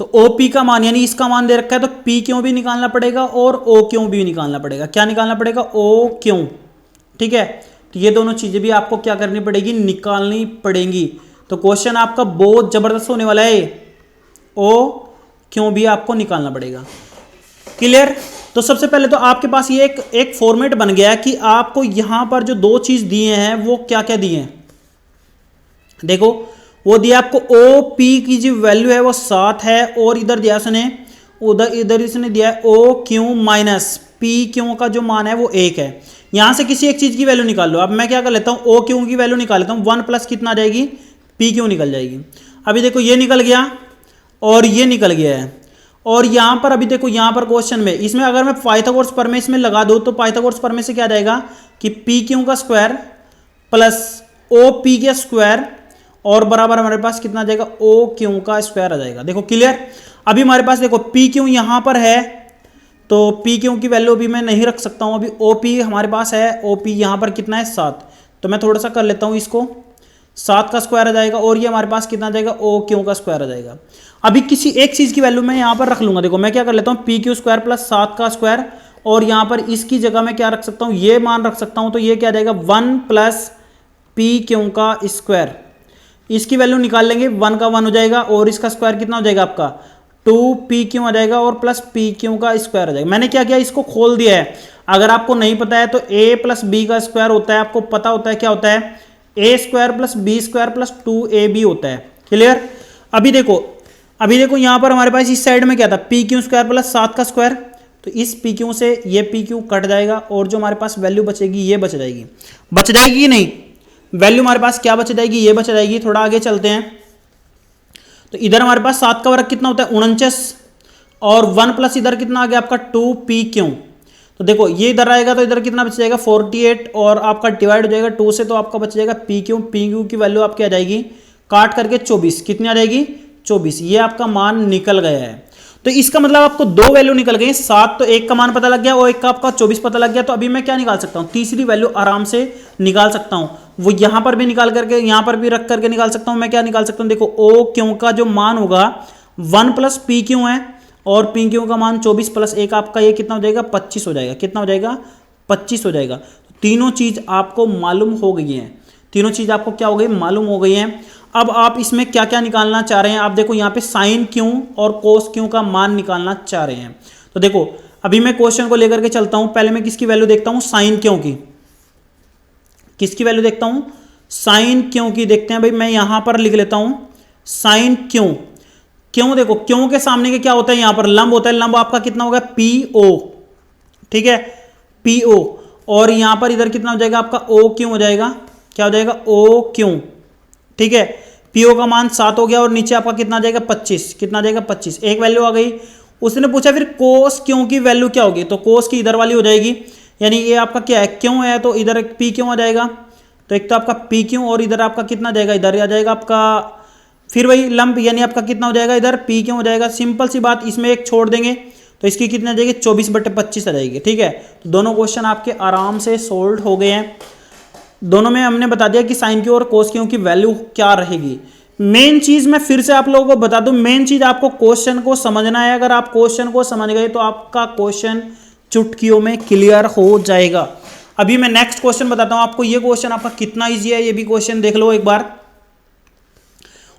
तो OP का मान यानी इसका मान दे रखा है, तो P क्यों भी निकालना पड़ेगा और O क्यों भी निकालना पड़ेगा। क्या निकालना पड़ेगा O क्यों, ठीक है। तो ये दोनों चीजें भी आपको क्या करनी पड़ेगी, निकालनी पड़ेंगी। तो क्वेश्चन आपका बहुत जबरदस्त होने वाला है, O क्यों भी आपको निकालना पड़ेगा। क्लियर। तो सबसे पहले तो आपके पास ये एक फॉर्मेट बन गया है कि आपको यहां पर जो 2 चीज दिए हैं वो क्या क्या दिए हैं। देखो वो दिया आपको OP की जो वैल्यू है वो 7 है, और इधर दिया उसने इधर इसने दिया है OQ माइनस PQ का जो मान है वो 1 है। यहां से किसी एक चीज की वैल्यू निकाल लो। अब मैं क्या कर लेता हूं OQ की वैल्यू निकाल लेता हूं, 1 प्लस कितना आ जाएगी PQ निकल जाएगी। अभी देखो ये निकल गया और ये निकल गया है, और यहां पर अभी देखो यहां पर क्वेश्चन में इसमें अगर मैं पाइथागोरस प्रमेय इसमें लगा दूं, तो पाइथागोरस प्रमेय से क्या आ जाएगा कि PQ का स्क्वायर प्लस OP का स्क्वायर और बराबर हमारे पास कितना आ जाएगा OQ का स्क्वायर आ जाएगा। देखो क्लियर। अभी हमारे पास देखो PQ यहां पर है, तो PQ की वैल्यू अभी मैं नहीं रख सकता हूं। अभी OP हमारे पास है, OP यहां पर कितना है 7, तो मैं थोड़ा सा कर लेता हूं इसको, 7 का स्क्वायर आ जाएगा, और ये हमारे पास कितना आ जाएगा OQ का स्क्वायर आ जाएगा। अभी किसी एक चीज की वैल्यू मैं यहां पर रख लूंगा। देखो मैं क्या कर लेता हूं PQ स्क्वायर प्लस 7 का स्क्वायर, और यहां पर इसकी जगह मैं क्या रख सकता हूं ये मान रख सकता हूं। तो ये क्या आ जाएगा 1 प्लस PQ का स्क्वायर, इसकी वैल्यू निकाल लेंगे 1 का 1 हो जाएगा, और इसका स्क्वायर कितना हो जाएगा आपका 2PQ आ जाएगा, और प्लस PQ का स्क्वायर आ जाएगा। मैंने क्या किया इसको खोल दिया है। अगर आपको नहीं पता है तो A प्लस B का स्क्वायर होता है, आपको पता होता है क्या होता है A square plus B square plus 2AB होता है। क्लियर। अभी देखो यहां पर हमारे पास इस साइड में क्या था PQ स्क्वायर प्लस 7 का स्क्वायर, तो इस PQ से ये PQ कट जाएगा, और जो हमारे पास वैल्यू बचेगी ये बच जाएगी कि नहीं, वैल्यू हमारे पास क्या बच जाएगी ये बच जाएगी। थोड़ा आगे चलते हैं, तो इधर हमारे पास 7 का वर्ग कितना होता है 49, और 1 प्लस इधर कितना आ गया आपका 2PQ। तो देखो ये इधर आएगा तो इधर कितना बच जाएगा 48, और आपका डिवाइड हो जाएगा 2 से, तो आपका बच जाएगा PQ की वैल्यू आपकी आ जाएगी काट करके 24, कितनी आ जाएगी 24। ये आपका मान निकल गया है। तो इसका मतलब आपको 2 वैल्यू निकल गई, 7 तो एक का मान पता लग गया, और एक का आपका 24 पता लग गया। तो अभी मैं क्या निकाल सकता हूं तीसरी वैल्यू आराम से निकाल सकता हूं, वो यहां पर भी निकाल करके यहां पर भी रख करके निकाल सकता हूं। मैं क्या निकाल सकता हूं, देखो OQ का जो मान होगा 1 प्लस PQ है, और PQ का मान 24 प्लस 1 आपका ये कितना हो जाएगा 25 हो जाएगा। कितना हो जाएगा 25 हो जाएगा। तीनों चीज आपको मालूम हो गई है, तीनों चीज आपको क्या हो गई मालूम हो गई है। अब आप इसमें क्या क्या निकालना चाह रहे हैं, आप देखो यहाँ पे साइन क्यों और कोस क्यों का मान निकालना चाह रहे हैं। तो देखो अभी मैं क्वेश्चन को लेकर के चलता हूं, पहले मैं किसकी वैल्यू देखता हूं, साइन क्यों की, किसकी वैल्यू देखता हूं, साइन क्यों की देखते हैं भाई। मैं यहां पर लिख लेता हूं साइन क्यों। क्यों देखो क्यों के सामने के क्या होता है, यहां पर लंब होता है, लंब आपका कितना होगा पी ओ, ठीक है पी ओ, और यहां पर इधर कितना हो जाएगा आपका ओ क्यों हो जाएगा, क्या हो जाएगा ओ क्यों, ठीक है। पीओ का मान 7 हो गया और नीचे आपका कितना आ जाएगा 25, कितना आ जाएगा 25, एक वैल्यू आ गई। उसने पूछा फिर कोस क्यों की वैल्यू क्या होगी, तो कोस की इधर वाली हो जाएगी, यानी ये आपका क्या है क्यों है तो इधर पी क्यों आ जाएगा, तो एक तो आपका पी क्यों और इधर आपका कितना जाएगा, इधर आ जाएगा आपका फिर वही लंब, यानी आपका कितना हो जाएगा इधर पी क्यों हो जाएगा। सिंपल सी बात, इसमें एक छोड़ देंगे तो इसकी कितनी आ जाएगी 24/25 आ जाएगी, ठीक है। तो दोनों क्वेश्चन आपके आराम से सोल्व हो गए हैं। दोनों में हमने बता दिया कि साइन की और कोस क्यों की वैल्यू क्या रहेगी। मेन चीज मैं फिर से आप लोगों को बता दूं, मेन चीज आपको क्वेश्चन को समझना है। अगर आप क्वेश्चन को समझ गए तो आपका क्वेश्चन चुटकियों में क्लियर हो जाएगा। अभी मैं नेक्स्ट क्वेश्चन बताता हूं आपको, ये क्वेश्चन आपका कितना इजी है, ये भी क्वेश्चन देख लो एक बार।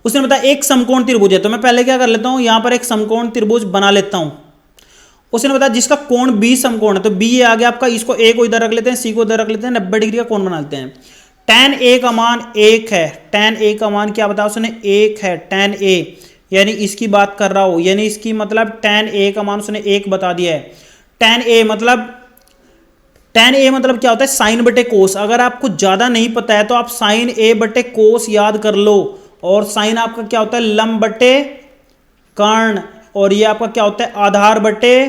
उसने बताया एक समकोण त्रिभुज है, तो मैं पहले क्या कर लेता हूं, यहां पर एक समकोण त्रिभुज बना लेता हूं। उसने बताया जिसका कोण बी समकोण है, तो बी ये आ गया आपका, इसको ए को इधर रख लेते हैं, सी को इधर रख लेते हैं, 90 डिग्री का कोण बना लेते हैं। tan ए का मान 1 है, tan ए का मान क्या बताया उसने 1 है, tan ए यानी इसकी बात कर रहा हूं, यानी इसकी मतलब tan ए का मान उसने 1 बता दिया है। tan ए मतलब क्या होता है साइन बटे कोस। अगर आपको ज्यादा नहीं पता है तो आप साइन ए बटे कोस याद कर लो, और साइन आपका क्या होता है लंब बटे कर्ण, और ये आपका क्या होता है आधार बटे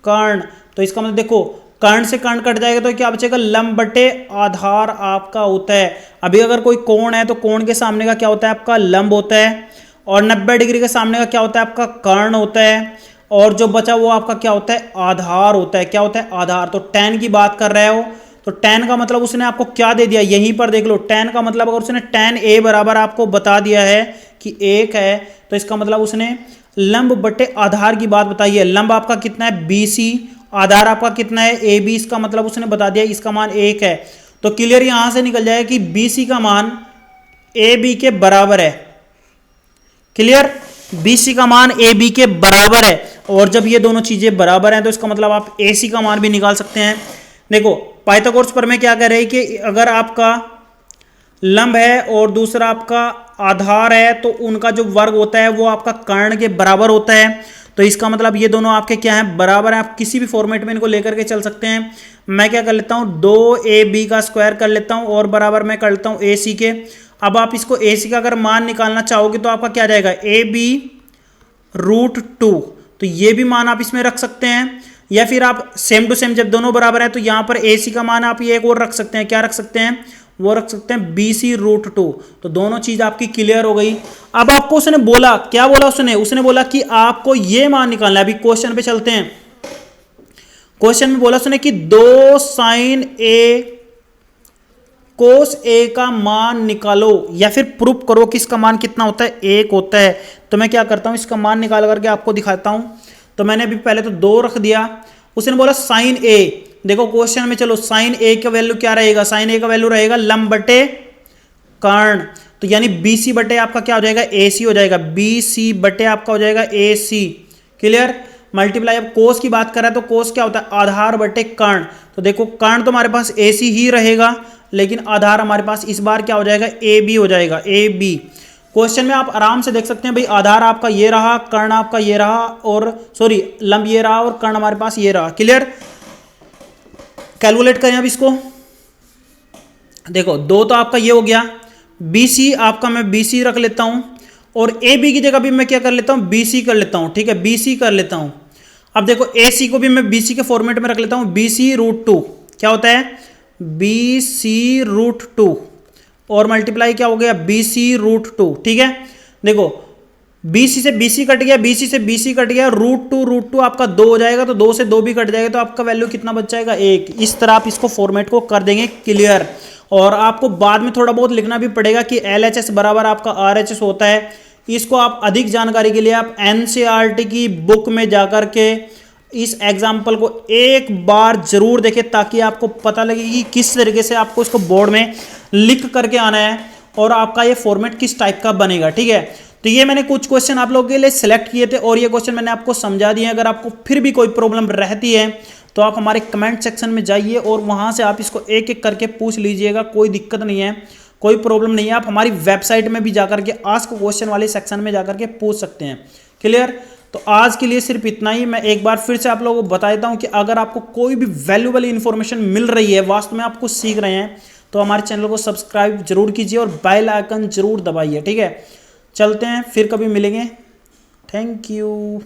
कर्ण। तो इसका मतलब देखो कर्ण से कर्ण कट जाएगा तो क्या बचेगा लंब बटे आधार आपका होता है। अभी अगर कोई कोण है तो कोण के सामने का क्या होता है आपका लंब होता है, और 90 डिग्री के सामने का क्या होता है आपका कर्ण होता है, और जो बचा वो आपका क्या होता है आधार होता है। क्या होता है आधार। तो tan की बात कर रहे हो तो tan का मतलब उसने आपको क्या दे दिया, यहीं पर देख लो tan का मतलब अगर उसने tan a बराबर आपको बता दिया है कि 1 है, तो इसका मतलब उसने लंब बटे आधार की बात बताई है। लंब आपका कितना है BC, आधार आपका कितना है AB, इसका मतलब उसने बता दिया इसका मान 1 है। तो क्लियर यहां से निकल जाएगा कि BC का मान AB के बराबर है। क्लियर, BC का मान AB के बराबर है, और जब ये दोनों चीजें बराबर हैं तो इसका मतलब आप AC का मान भी निकाल सकते हैं। देखो पाइथागोरस पर में क्या कह रहे हैं कि अगर आपका लंब है और दूसरा आपका आधार है तो उनका जो वर्ग होता है वो आपका कर्ण के बराबर होता है। तो इसका मतलब ये दोनों आपके क्या हैं बराबर है। आप किसी भी फॉर्मेट में इनको लेकर के चल सकते हैं। मैं क्या कर लेता हूँ 2AB का स्क्वायर कर लेता हूँ और बराबर मैं कर लेता हूँ AC के। अब आप इसको AC का अगर मान निकालना चाहोगे तो आपका क्या जाएगा AB √2, तो ये भी मान आप इसमें रख सकते हैं, या फिर आप सेम टू सेम जब दोनों बराबर है तो यहाँ पर AC का मान आप ये एक और रख सकते हैं। क्या रख सकते हैं, वो रख सकते हैं BC √2। तो दोनों चीज आपकी क्लियर हो गई। अब आपको उसने बोला, क्या बोला उसने बोला कि आपको ये मान निकालना है। अभी क्वेश्चन पे चलते हैं। क्वेश्चन में बोला उसने कि 2 sin A cos A का मान निकालो, या फिर प्रूफ करो कि इसका मान कितना होता है 1 होता है। तो मैं क्या करता हूं इसका मान निकाल करके आपको दिखाता हूं। तो मैंने अभी पहले तो 2 रख दिया। उसने बोला sin A, देखो क्वेश्चन में चलो sin A का वैल्यू क्या रहेगा, sin A का वैल्यू रहेगा लंब बटे कर्ण। तो यानी BC बटे आपका क्या हो जाएगा AC हो जाएगा, BC बटे आपका हो जाएगा AC। Clear, multiply. अब कोस की बात कर रहा है तो कोस क्या होता है आधार बटे कर्ण। तो देखो कर्ण तो हमारे पास AC ही रहेगा, लेकिन आधार हमारे पास इस बार क्या हो जाएगा AB हो जाएगा, AB। क्वेश्चन में आप आराम से देख सकते हैं भाई आधार आपका ये रहा, कर्ण आपका ये रहा, और सॉरी लंब ये रहा और कर्ण हमारे पास ये रहा। क्लियर, कैलकुलेट करें अब इसको। देखो 2 तो आपका ये हो गया, BC आपका मैं BC रख लेता हूं, और AB की जगह भी मैं क्या कर लेता हूं BC कर लेता हूं। ठीक है, BC कर लेता हूं। अब देखो AC को भी मैं BC के फॉर्मेट में रख लेता हूं, BC √2। क्या होता है BC √2, और मल्टीप्लाई क्या हो गया BC √2। ठीक है, देखो BC से BC कट गया, BC से BC कट गया, √2 आपका 2 हो जाएगा, तो 2 से 2 भी कट जाएगा, तो आपका वैल्यू कितना बच जाएगा 1। इस तरह आप इसको फॉर्मेट को कर देंगे क्लियर। और आपको बाद में थोड़ा बहुत लिखना भी पड़ेगा कि LHS बराबर आपका RHS होता है। इसको आप अधिक जानकारी के लिए आप NCERT की बुक में जाकर के इस एग्जाम्पल को एक बार जरूर देखें, ताकि आपको पता लगे कि किस तरीके से आपको इसको बोर्ड में लिख करके आना है। और आपका ये फॉर्मेट किस टाइप का बनेगा, ठीक है। तो ये मैंने कुछ क्वेश्चन आप लोगों के लिए सिलेक्ट किए थे और ये क्वेश्चन मैंने आपको समझा दिए। अगर आपको फिर भी कोई प्रॉब्लम रहती है तो आप हमारे कमेंट सेक्शन में जाइए और वहां से आप इसको एक एक करके पूछ लीजिएगा, कोई दिक्कत नहीं है, कोई प्रॉब्लम नहीं है। आप हमारी वेबसाइट में भी जाकर के आस्क क्वेश्चन वाले सेक्शन में जाकर के पूछ सकते हैं। क्लियर। तो आज के लिए सिर्फ इतना ही। मैं एक बार फिर से आप लोगों को बता देता हूं कि अगर आपको कोई भी वैल्यूएबल इंफॉर्मेशन मिल रही है, वास्तव में आप कुछ सीख रहे हैं, तो हमारे चैनल को सब्सक्राइब जरूर कीजिए और बेल आइकन जरूर दबाइए, ठीक है। चलते हैं, फिर कभी मिलेंगे। Thank you.